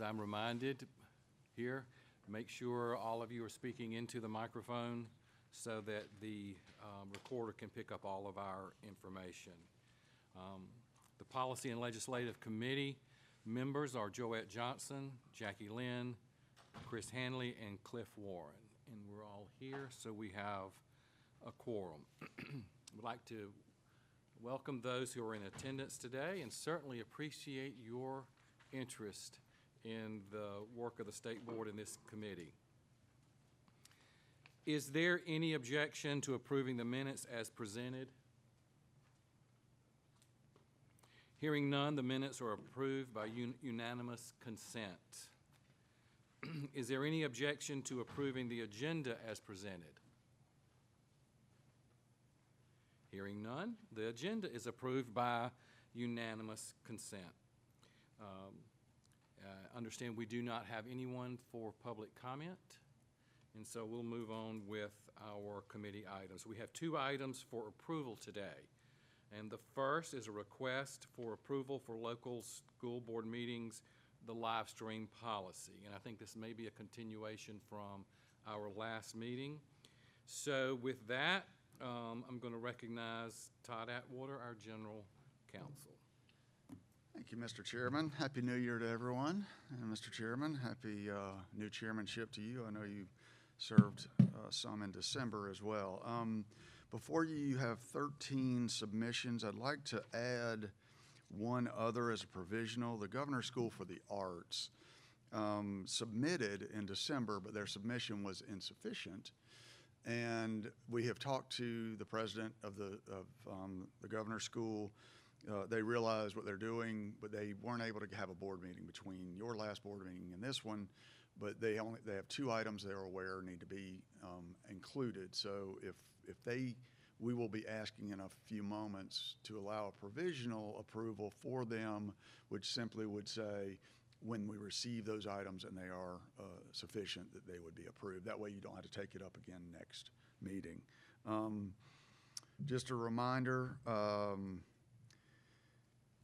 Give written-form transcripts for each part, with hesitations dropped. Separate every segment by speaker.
Speaker 1: as I'm reminded here, make sure all of you are speaking into the microphone so that the recorder can pick up all of our information. The Policy and Legislative Committee members are Joette Johnson, Jackie Lynn, Chris Hanley, and Cliff Warren. And we're all here, so we have a quorum. We'd like to welcome those who are in attendance today and certainly appreciate your interest in the work of the State Board and this committee. Is there any objection to approving the minutes as presented? Hearing none, the minutes are approved by unanimous consent. Is there any objection to approving the agenda as presented? Hearing none, the agenda is approved by unanimous consent. Understand we do not have anyone for public comment, and so we'll move on with our committee items. We have two items for approval today, and the first is a request for approval for local school board meetings, the live stream policy, and I think this may be a continuation from our last meeting. So with that, I'm going to recognize Todd Atwater, our General Counsel.
Speaker 2: Thank you, Mr. Chairman. Happy New Year to everyone. And Mr. Chairman, happy new chairmanship to you. I know you served some in December as well. Before you have 13 submissions, I'd like to add one other as a provisional. The Governor's School for the Arts submitted in December, but their submission was insufficient. And we have talked to the president of the Governor's School. They realize what they're doing, but they weren't able to have a board meeting between your last board meeting and this one. But they have two items they're aware need to be included. So we will be asking in a few moments to allow a provisional approval for them, which simply would say when we receive those items and they are sufficient, that they would be approved. That way you don't have to take it up again next meeting. Just a reminder,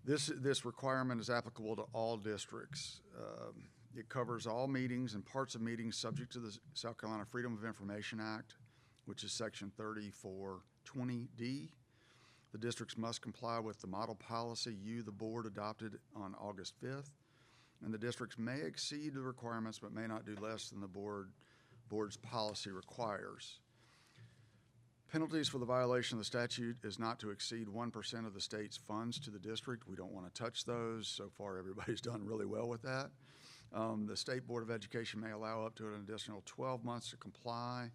Speaker 2: this requirement is applicable to all districts. It covers all meetings and parts of meetings subject to the South Carolina Freedom of Information Act, which is Section 3420D. The districts must comply with the model policy you, the board, adopted on August 5th. And the districts may exceed the requirements but may not do less than the board's policy requires. Penalties for the violation of the statute is not to exceed 1% of the state's funds to the district. We don't want to touch those. So far, everybody's done really well with that. The State Board of Education may allow up to an additional 12 months to comply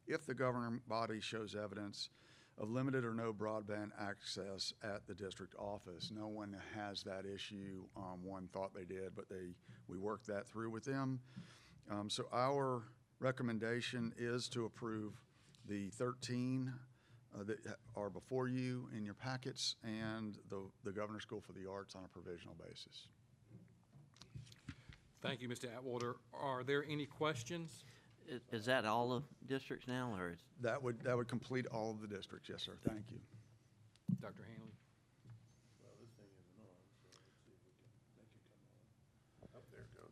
Speaker 2: if the governing body shows evidence of limited or no broadband access at the district office. No one has that issue. One thought they did, but we worked that through with them. So our recommendation is to approve the 13 that are before you in your packets and the Governor's School for the Arts on a provisional basis.
Speaker 1: Thank you, Mr. Atwater. Are there any questions?
Speaker 3: Is that all the districts now, or is
Speaker 2: That would complete all of the districts, yes, sir. Thank you.
Speaker 1: Dr. Hanley?
Speaker 4: Well, this thing isn't on, so let's see if we can make it come on. Up there it goes.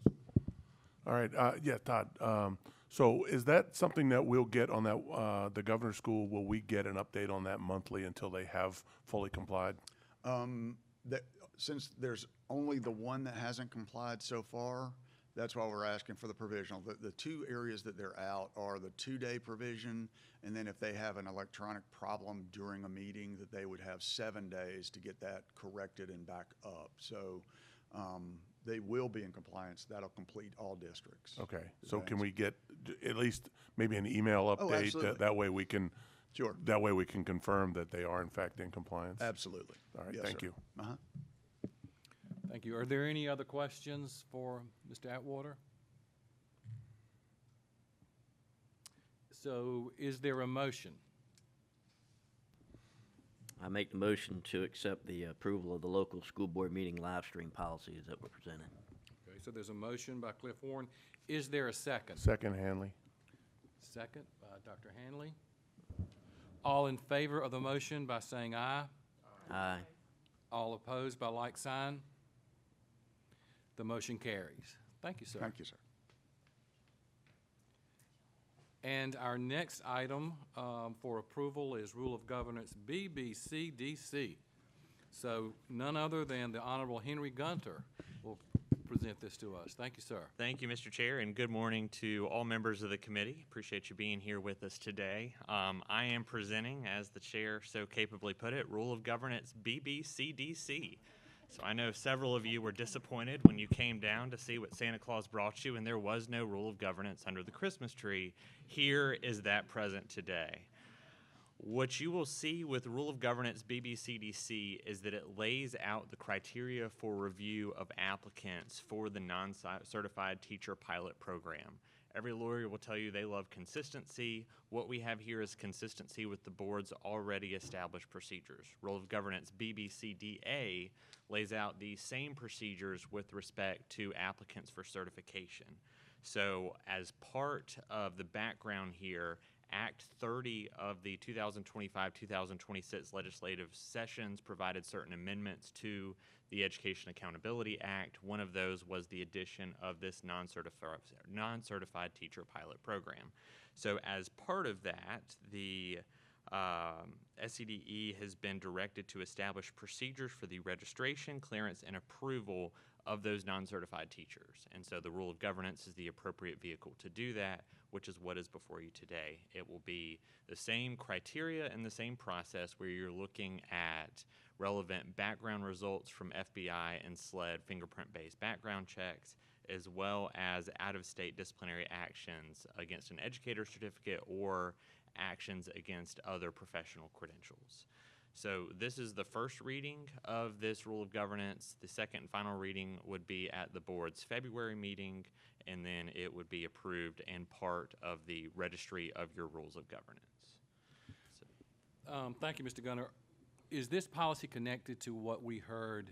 Speaker 4: All right, yeah, Todd. So is that something that we'll get on that, the Governor's School? Will we get an update on that monthly until they have fully complied?
Speaker 2: Since there's only the one that hasn't complied so far, that's why we're asking for the provisional. The two areas that they're out are the 2-day provision, and then if they have an electronic problem during a meeting, that they would have 7 days to get that corrected and back up. So they will be in compliance. That'll complete all districts.
Speaker 4: Okay, so can we get at least maybe an email update?
Speaker 2: Absolutely.
Speaker 4: That way we can,
Speaker 2: Sure.
Speaker 4: that way we can confirm that they are in fact in compliance?
Speaker 2: Absolutely.
Speaker 4: All right,
Speaker 2: Yes,
Speaker 4: thank
Speaker 2: sir.
Speaker 4: you.
Speaker 2: Uh-huh.
Speaker 1: Thank you. Are there any other questions for Mr. Atwater? So is there a motion?
Speaker 3: I make the motion to accept the approval of the local school board meeting live stream policies that were presented.
Speaker 1: Okay, so there's a motion by Cliff Warren. Is there a second?
Speaker 4: Second, Hanley.
Speaker 1: Second by Dr. Hanley. All in favor of the motion by saying aye.
Speaker 3: Aye.
Speaker 1: All opposed by like sign. The motion carries. Thank you, sir.
Speaker 2: Thank you, sir.
Speaker 1: And our next item for approval is Rule of Governance BBCDC. So none other than the Honorable Henry Gunter will present this to us. Thank you, sir.
Speaker 5: Thank you, Mr. Chair, and good morning to all members of the committee. Appreciate you being here with us today. I am presenting, as the chair so capably put it, Rule of Governance BBCDC. So I know several of you were disappointed when you came down to see what Santa Claus brought you, and there was no Rule of Governance under the Christmas tree. Here is that present today. What you will see with Rule of Governance BBCDC is that it lays out the criteria for review of applicants for the non-certified teacher pilot program. Every lawyer will tell you they love consistency. What we have here is consistency with the board's already established procedures. Rule of Governance BBCDA lays out the same procedures with respect to applicants for certification. So as part of the background here, Act 30 of the 2025-2026 legislative sessions provided certain amendments to the Education Accountability Act. One of those was the addition of this non-certified teacher pilot program. So as part of that, the SCDE has been directed to establish procedures for the registration, clearance, and approval of those non-certified teachers. And so the Rule of Governance is the appropriate vehicle to do that, which is what is before you today. It will be the same criteria and the same process where you're looking at relevant background results from FBI and SLED fingerprint-based background checks, as well as out-of-state disciplinary actions against an educator certificate or actions against other professional credentials. So this is the first reading of this Rule of Governance. The second and final reading would be at the board's February meeting, and then it would be approved and part of the registry of your rules of governance. So,
Speaker 1: Thank you, Mr. Gunter. Is this policy connected to what we heard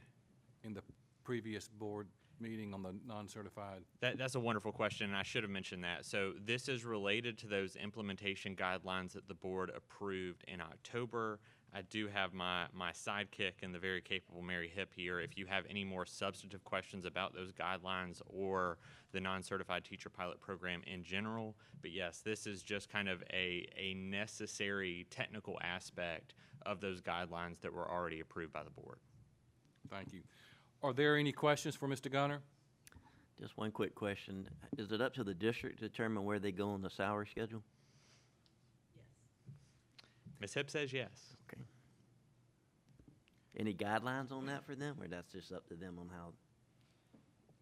Speaker 1: in the previous board meeting on the non-certified?
Speaker 5: That's a wonderful question, and I should have mentioned that. So this is related to those implementation guidelines that the board approved in October. I do have my sidekick and the very capable Mary Hipp here. If you have any more substantive questions about those guidelines or the non-certified teacher pilot program in general, but yes, this is just kind of a necessary technical aspect of those guidelines that were already approved by the board.
Speaker 1: Thank you. Are there any questions for Mr. Gunter?
Speaker 3: Just one quick question. Is it up to the district to determine where they go on the salary schedule?
Speaker 5: Ms. Hipp says yes.
Speaker 3: Okay. Any guidelines on that for them, or that's just up to them on how?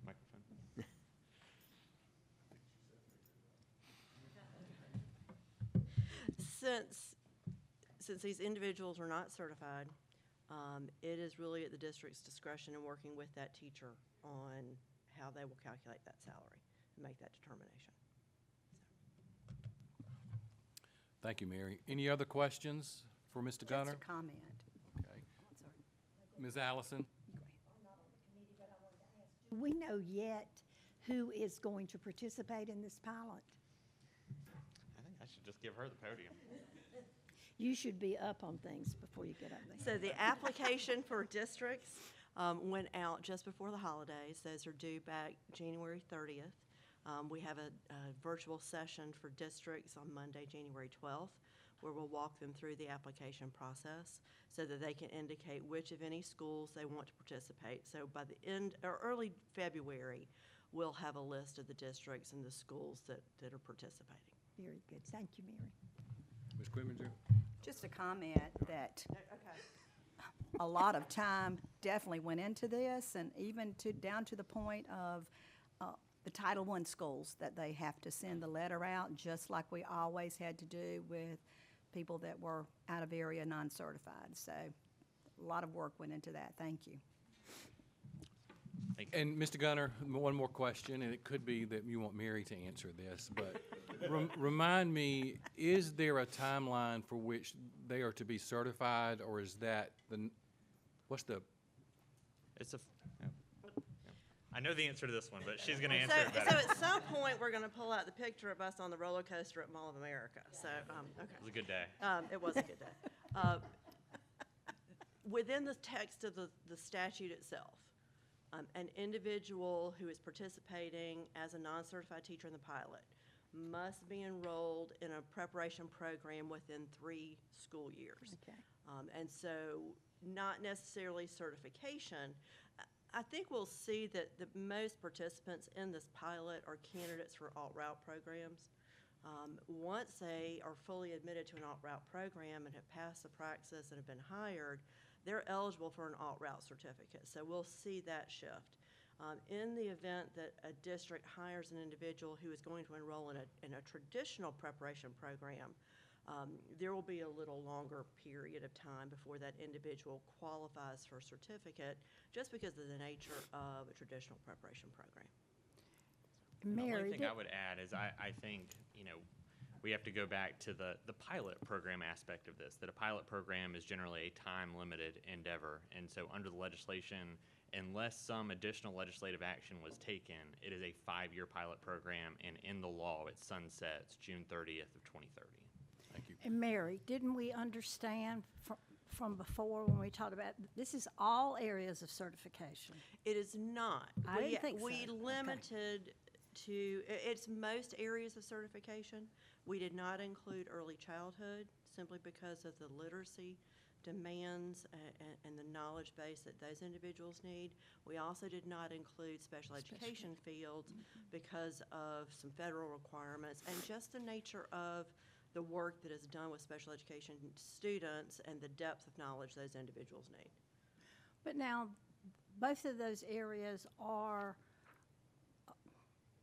Speaker 5: Microphone.
Speaker 6: Since these individuals are not certified, it is really at the district's discretion in working with that teacher on how they will calculate that salary and make that determination.
Speaker 1: Thank you, Mary. Any other questions for Mr. Gunter?
Speaker 7: Just a comment.
Speaker 1: Okay. Ms. Allison?
Speaker 7: Do we know yet who is going to participate in this pilot?
Speaker 5: I think I should just give her the podium.
Speaker 7: You should be up on things before you get up there.
Speaker 6: So the application for districts went out just before the holidays. Those are due back January 30th. We have a virtual session for districts on Monday, January 12th, where we'll walk them through the application process so that they can indicate which, if any, schools they want to participate. So by the end, or early February, we'll have a list of the districts and the schools that are participating.
Speaker 7: Very good. Thank you, Mary.
Speaker 1: Ms. Quimminger?
Speaker 8: Just a comment that a lot of time definitely went into this, and even down to the point of the Title I schools, that they have to send the letter out, just like we always had to do with people that were out of area non-certified. So a lot of work went into that. Thank you.
Speaker 5: Thank you.
Speaker 1: And Mr. Gunter, one more question, and it could be that you want Mary to answer this, but remind me, is there a timeline for which they are to be certified, or is that what's the?
Speaker 5: It's a. Yeah. I know the answer to this one, but she's going to answer it
Speaker 6: So
Speaker 5: better.
Speaker 6: at some point, we're going to pull out the picture of us on the roller coaster at Mall of America. So, okay.
Speaker 5: It was a good day.
Speaker 6: It was a good day. Within the text of the statute itself, An individual who is participating as a non-certified teacher in the pilot must be enrolled in a preparation program within 3 school years.
Speaker 7: Okay.
Speaker 6: And so not necessarily certification. I think we'll see that the most participants in this pilot are candidates for alt-route programs. Once they are fully admitted to an alt-route program and have passed the praxis and have been hired, they're eligible for an alt-route certificate. So we'll see that shift. In the event that a district hires an individual who is going to enroll in a traditional preparation program, there will be a little longer period of time before that individual qualifies for a certificate, just because of the nature of a traditional preparation program.
Speaker 5: The
Speaker 7: Mary,
Speaker 5: only thing I would add is I think, we have to go back to the pilot program aspect of this, that a pilot program is generally a time-limited endeavor. And so under the legislation, unless some additional legislative action was taken, it is a 5-year pilot program, and in the law, it sunsets June 30th of 2030.
Speaker 1: Thank you.
Speaker 7: and Mary, didn't we understand from before when we talked about, this is all areas of certification?
Speaker 6: It is not.
Speaker 7: I didn't think so.
Speaker 6: We
Speaker 7: Okay.
Speaker 6: limited to, it's most areas of certification. We did not include early childhood simply because of the literacy demands and the knowledge base that those individuals need. We also did not include special education fields because of some federal requirements and just the nature of the work that is done with special education students and the depth of knowledge those individuals need.
Speaker 7: But now, both of those areas are,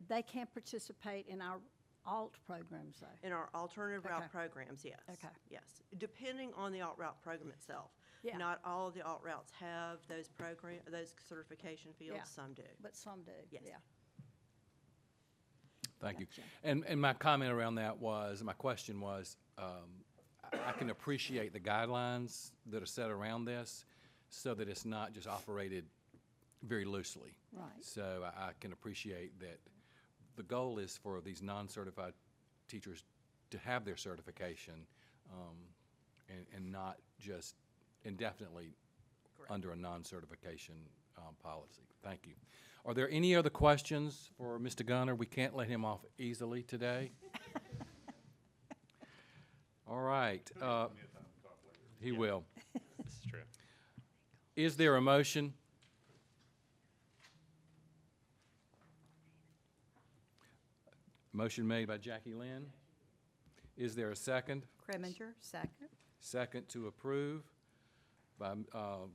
Speaker 7: they can't participate in our alt programs, though.
Speaker 6: In our alternative route
Speaker 7: Okay.
Speaker 6: programs, yes.
Speaker 7: Okay.
Speaker 6: Yes, depending on the alt route program itself.
Speaker 7: Yeah.
Speaker 6: Not all of the alt routes have those those certification fields,
Speaker 7: Yeah.
Speaker 6: some do.
Speaker 7: But some do,
Speaker 6: Yes.
Speaker 7: yeah.
Speaker 1: Thank you.
Speaker 7: Gotcha.
Speaker 1: And my comment around that was, my question was, I can appreciate the guidelines that are set around this so that it's not just operated very loosely.
Speaker 7: Right.
Speaker 1: So I can appreciate that the goal is for these non-certified teachers to have their certification and not just indefinitely
Speaker 6: Correct.
Speaker 1: under a non-certification policy. Thank you. Are there any other questions for Mr. Gunner? We can't let him off easily today. All right. He will.
Speaker 5: This is true.
Speaker 1: Is there a motion? Motion made by Jackie Lynn. Is there a second?
Speaker 8: Kriminger, second.
Speaker 1: Second to approve by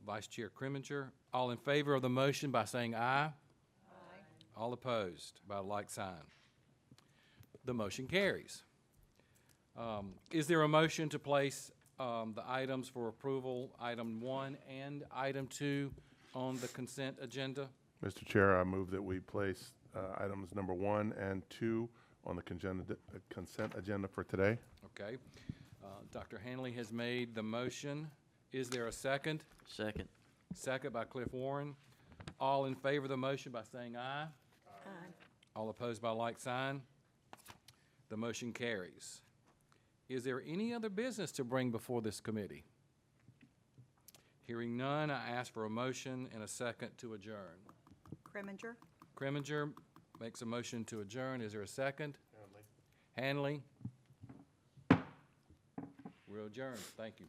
Speaker 1: Vice Chair Kriminger. All in favor of the motion by saying aye. Aye. All opposed by a like sign. The motion carries. Is there a motion to place the items for approval, item 1 and item 2, on the consent agenda?
Speaker 4: Mr. Chair, I move that we place items number 1 and 2 on the consent agenda for today.
Speaker 1: Okay. Dr. Hanley has made the motion. Is there a second?
Speaker 3: Second.
Speaker 1: Second by Cliff Warren. All in favor of the motion by saying aye.
Speaker 7: Aye.
Speaker 1: All opposed by like sign. The motion carries. Is there any other business to bring before this committee? Hearing none, I ask for a motion and a second to adjourn.
Speaker 8: Kriminger.
Speaker 1: Kriminger makes a motion to adjourn. Is there a second? Hanley. We're adjourned. Thank you.